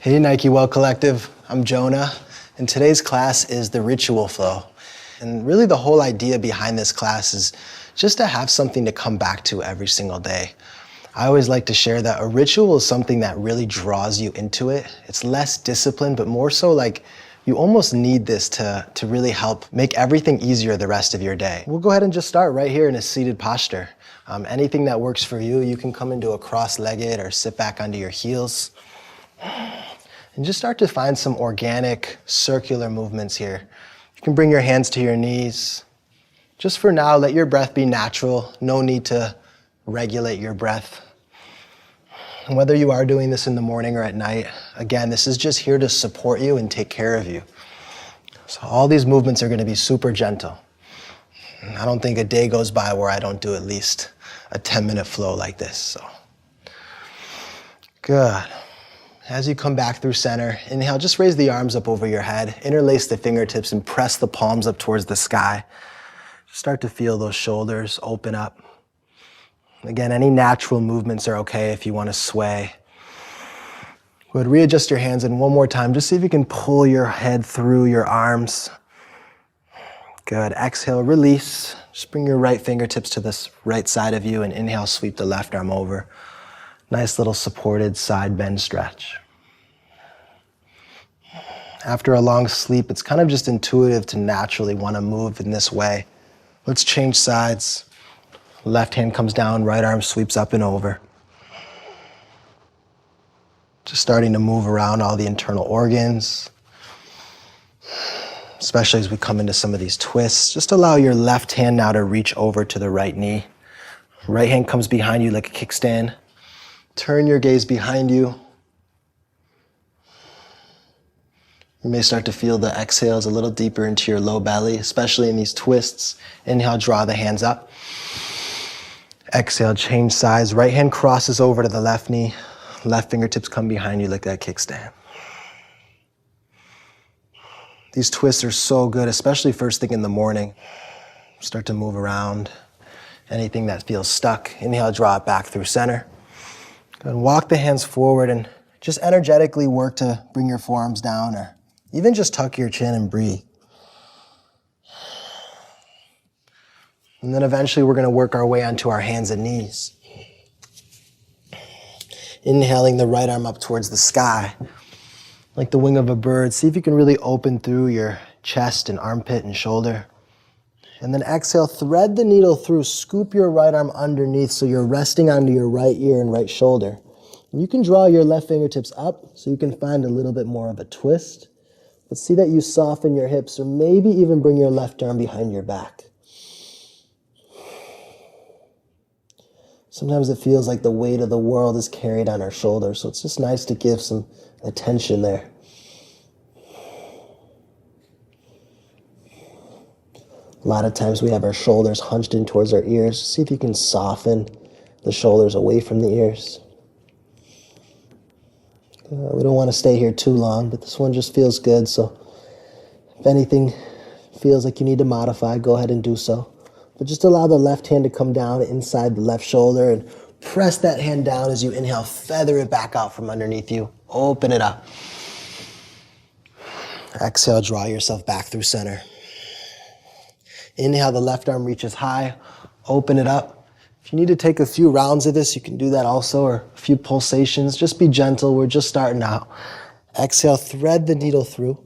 Hey Nike Well Collective, I'm Jonah, and today's class is the ritual flow. And really the whole idea behind this class is just to have something to come back to every single day. I always like to share that a ritual is something that really draws you into it. It's less discipline, but more so like you almost need this to really help make everything easier the rest of your day. We'll go ahead and just start right here in a seated posture. Anything that works for you, you can come into a cross-legged or sit back onto your heels. And just start to find some organic circular movements here. You can bring your hands to your knees. Just for now, let your breath be natural. No need to regulate your breath. And whether you are doing this in the morning or at night, again, this is just here to support you and take care of you. So all these movements are going to be super gentle. And I don't think a day goes by where I don't do at least a 10-minute flow like this. So good. As you come back through center, inhale, just raise the arms up over your head, interlace the fingertips and press the palms up towards the sky. Start to feel those shoulders open up. Again, any natural movements are okay if you want to sway. Go ahead, readjust your hands, and one more time, just see if you can pull your head through your arms. Good, exhale, release. Just bring your right fingertips to this right side of you and inhale, sweep the left arm over. Nice little supported side bend stretch. After a long sleep, it's kind of just intuitive to naturally want to move in this way. Let's change sides. Left hand comes down, right arm sweeps up and over. Just starting to move around all the internal organs, especially as we come into some of these twists. Just allow your left hand now to reach over to the right knee. Right hand comes behind you like a kickstand. Turn your gaze behind you. You may start to feel the exhales a little deeper into your low belly, especially in these twists. Inhale, draw the hands up. Exhale, change sides. Right hand crosses over to the left knee. Left fingertips come behind you like that kickstand. These twists are so good, especially first thing in the morning. Start to move around. Anything that feels stuck, inhale, draw it back through center. And walk the hands forward and just energetically work to bring your forearms down, or even just tuck your chin and breathe. And then eventually we're going to work our way onto our hands and knees. Inhaling the right arm up towards the sky, like the wing of a bird. See if you can really open through your chest and armpit and shoulder. And then exhale, thread the needle through, scoop your right arm underneath so you're resting onto your right ear and right shoulder. And you can draw your left fingertips up so you can find a little bit more of a twist. But see that you soften your hips, or maybe even bring your left arm behind your back. Sometimes it feels like the weight of the world is carried on our shoulders, so it's just nice to give some attention there. A lot of times we have our shoulders hunched in towards our ears. See if you can soften the shoulders away from the ears. We don't want to stay here too long, but this one just feels good. So if anything feels like you need to modify, go ahead and do so. But just allow the left hand to come down inside the left shoulder and press that hand down as you inhale. Feather it back out from underneath you. Open it up. Exhale, draw yourself back through center. Inhale, the left arm reaches high, open it up. If you need to take a few rounds of this, you can do that also, or a few pulsations. Just be gentle, we're just starting out. Exhale, thread the needle through,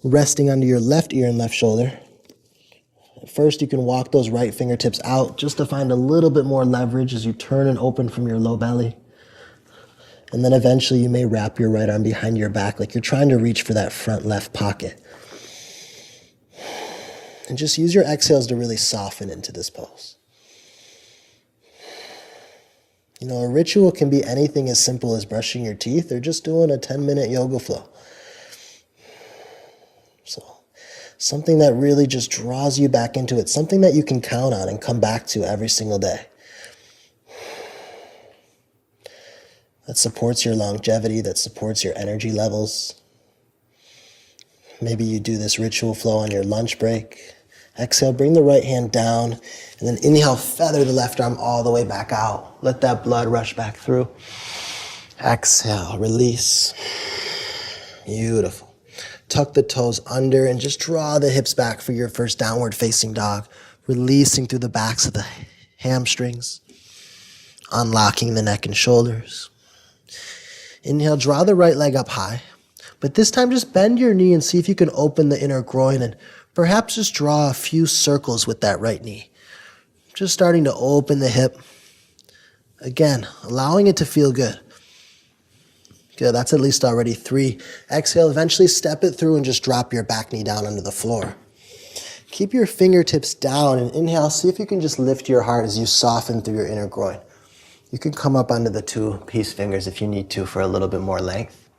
resting under your left ear and left shoulder. First, you can walk those right fingertips out just to find a little bit more leverage as you turn and open from your low belly. And then eventually you may wrap your right arm behind your back like you're trying to reach for that front left pocket. And just use your exhales to really soften into this pose. You know, a ritual can be anything as simple as brushing your teeth or just doing a 10-minute yoga flow. So, something that really just draws you back into it, something that you can count on and come back to every single day. That supports your longevity, that supports your energy levels. Maybe you do this ritual flow on your lunch break. Exhale, bring the right hand down, and then inhale, feather the left arm all the way back out. Let that blood rush back through. Exhale, release. Beautiful. Tuck the toes under and just draw the hips back for your first downward facing dog. Releasing through the backs of the hamstrings. Unlocking the neck and shoulders. Inhale, draw the right leg up high. But this time just bend your knee and see if you can open the inner groin and perhaps just draw a few circles with that right knee. Just starting to open the hip. Again, allowing it to feel good. Good, that's at least already 3. Exhale, eventually step it through and just drop your back knee down onto the floor. Keep your fingertips down and inhale, see if you can just lift your heart as you soften through your inner groin. You can come up onto the 2 peace fingers if you need to for a little bit more length.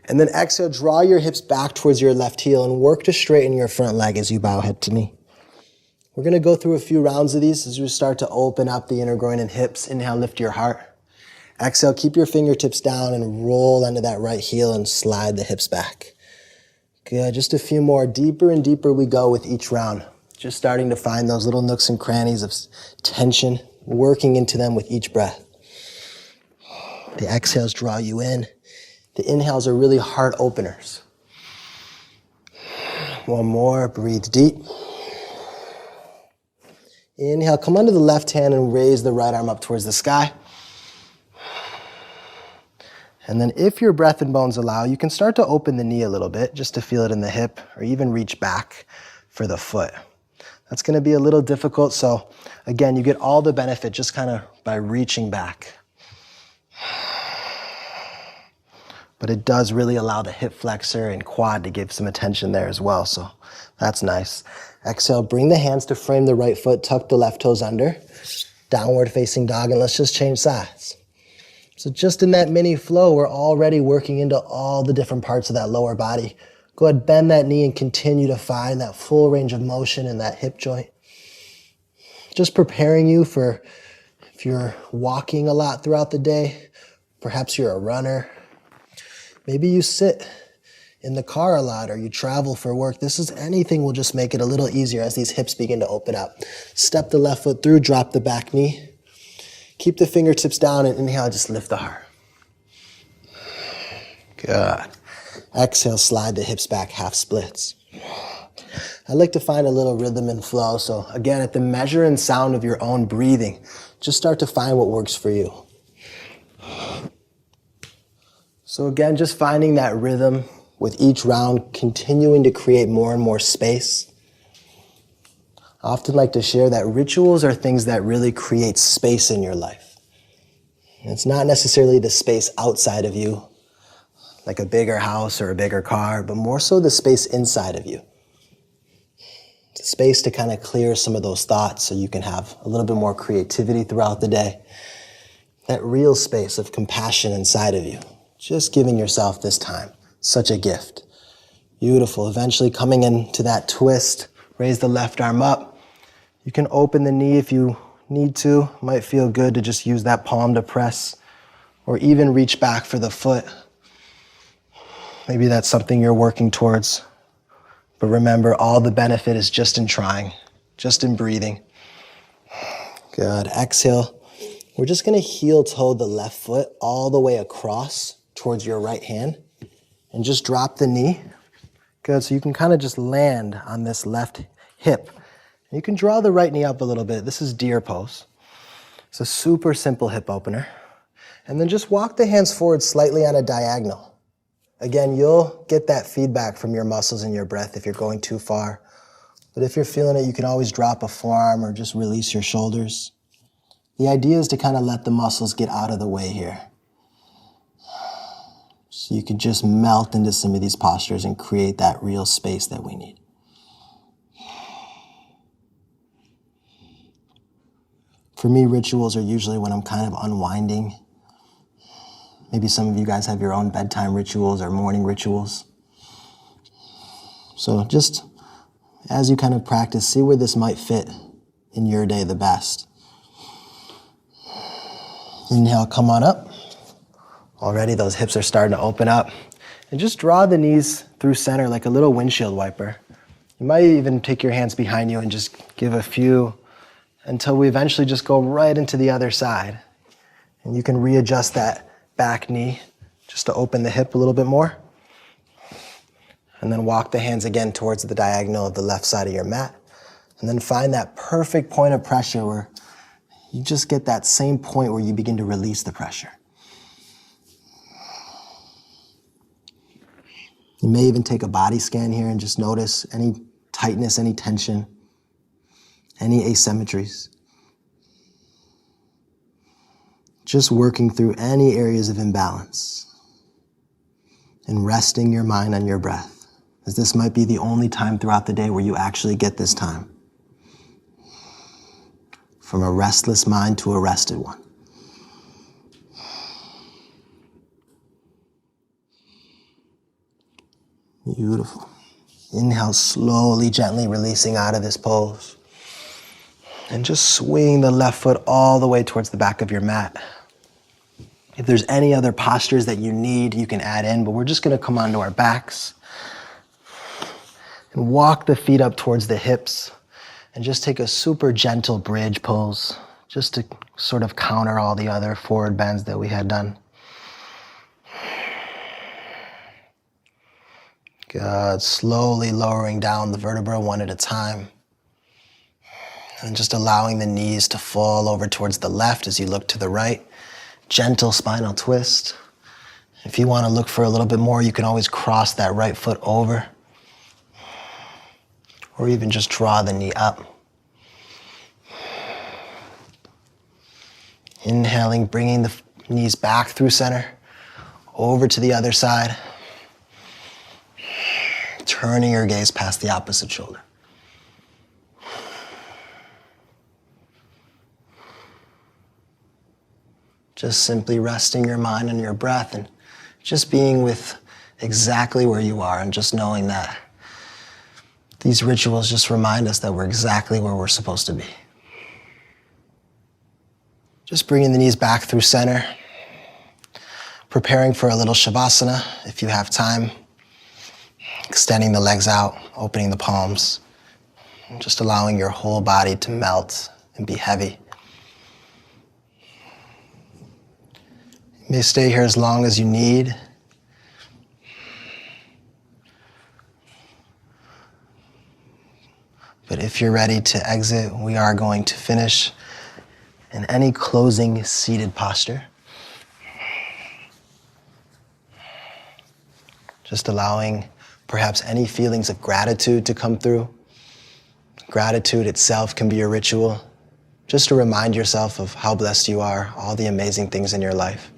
And then exhale, draw your hips back towards your left heel and work to straighten your front leg as you bow head to knee. We're going to go through a few rounds of these as we start to open up the inner groin and hips. Inhale, lift your heart. Exhale, keep your fingertips down and roll under that right heel and slide the hips back. Good, just a few more. Deeper and deeper we go with each round. Just starting to find those little nooks and crannies of tension, working into them with each breath. The exhales draw you in. The inhales are really heart openers. One more, breathe deep. Inhale, come onto the left hand and raise the right arm up towards the sky. And then if your breath and bones allow, you can start to open the knee a little bit just to feel it in the hip or even reach back for the foot. That's going to be a little difficult, so again, you get all the benefit just kind of by reaching back. But it does really allow the hip flexor and quad to give some attention there as well, so that's nice. Exhale, bring the hands to frame the right foot, tuck the left toes under, downward facing dog, and let's just change sides. So just in that mini flow, we're already working into all the different parts of that lower body. Go ahead, bend that knee and continue to find that full range of motion in that hip joint. Just preparing you for if you're walking a lot throughout the day, perhaps you're a runner, maybe you sit in the car a lot or you travel for work. Anything will just make it a little easier as these hips begin to open up. Step the left foot through, drop the back knee. Keep the fingertips down and inhale, just lift the heart. Good. Exhale, slide the hips back, half splits. I like to find a little rhythm and flow. So again, at the measure and sound of your own breathing, just start to find what works for you. So again, just finding that rhythm with each round, continuing to create more and more space. I often like to share that rituals are things that really create space in your life. And it's not necessarily the space outside of you, like a bigger house or a bigger car, but more so the space inside of you. It's a space to kind of clear some of those thoughts so you can have a little bit more creativity throughout the day. That real space of compassion inside of you. Just giving yourself this time. Such a gift. Beautiful. Eventually coming into that twist, raise the left arm up. You can open the knee if you need to. Might feel good to just use that palm to press or even reach back for the foot. Maybe that's something you're working towards. But remember, all the benefit is just in trying, just in breathing. Good. Exhale. We're just going to heel toe the left foot all the way across towards your right hand and just drop the knee. Good. So you can kind of just land on this left hip. And you can draw the right knee up a little bit. This is deer pose. It's a super simple hip opener. And then just walk the hands forward slightly on a diagonal. Again, you'll get that feedback from your muscles and your breath if you're going too far. But if you're feeling it, you can always drop a forearm or just release your shoulders. The idea is to kind of let the muscles get out of the way here. So you can just melt into some of these postures and create that real space that we need. For me, rituals are usually when I'm kind of unwinding. Maybe some of you guys have your own bedtime rituals or morning rituals. So just as you kind of practice, see where this might fit in your day the best. Inhale, come on up. Already those hips are starting to open up. And just draw the knees through center like a little windshield wiper. You might even take your hands behind you and just give a few until we eventually just go right into the other side. And you can readjust that back knee just to open the hip a little bit more. And then walk the hands again towards the diagonal of the left side of your mat. And then find that perfect point of pressure where you just get that same point where you begin to release the pressure. You may even take a body scan here and just notice any tightness, any tension, any asymmetries. Just working through any areas of imbalance and resting your mind on your breath, as this might be the only time throughout the day where you actually get this time. From a restless mind to a rested one. Beautiful. Inhale, slowly, gently releasing out of this pose. And just swing the left foot all the way towards the back of your mat. If there's any other postures that you need, you can add in, but we're just gonna come onto our backs and walk the feet up towards the hips and just take a super gentle bridge pose just to sort of counter all the other forward bends that we had done. Good, slowly lowering down the vertebra one at a time. And just allowing the knees to fall over towards the left as you look to the right. Gentle spinal twist. If you want to look for a little bit more, you can always cross that right foot over. Or even just draw the knee up. Inhaling, bringing the knees back through center, over to the other side. Turning your gaze past the opposite shoulder. Just simply resting your mind on your breath and just being with exactly where you are and just knowing that these rituals just remind us that we're exactly where we're supposed to be. Just bringing the knees back through center, preparing for a little shavasana if you have time, extending the legs out, opening the palms, and just allowing your whole body to melt and be heavy. You may stay here as long as you need. But if you're ready to exit, we are going to finish in any closing seated posture. Just allowing perhaps any feelings of gratitude to come through. Gratitude itself can be a ritual, just to remind yourself of how blessed you are, all the amazing things in your life.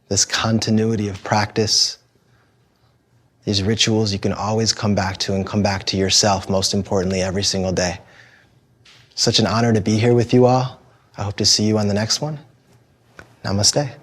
This continuity of practice, these rituals you can always come back to and come back to yourself, most importantly, every single day. Such an honor to be here with you all. I hope to see you on the next one. Namaste.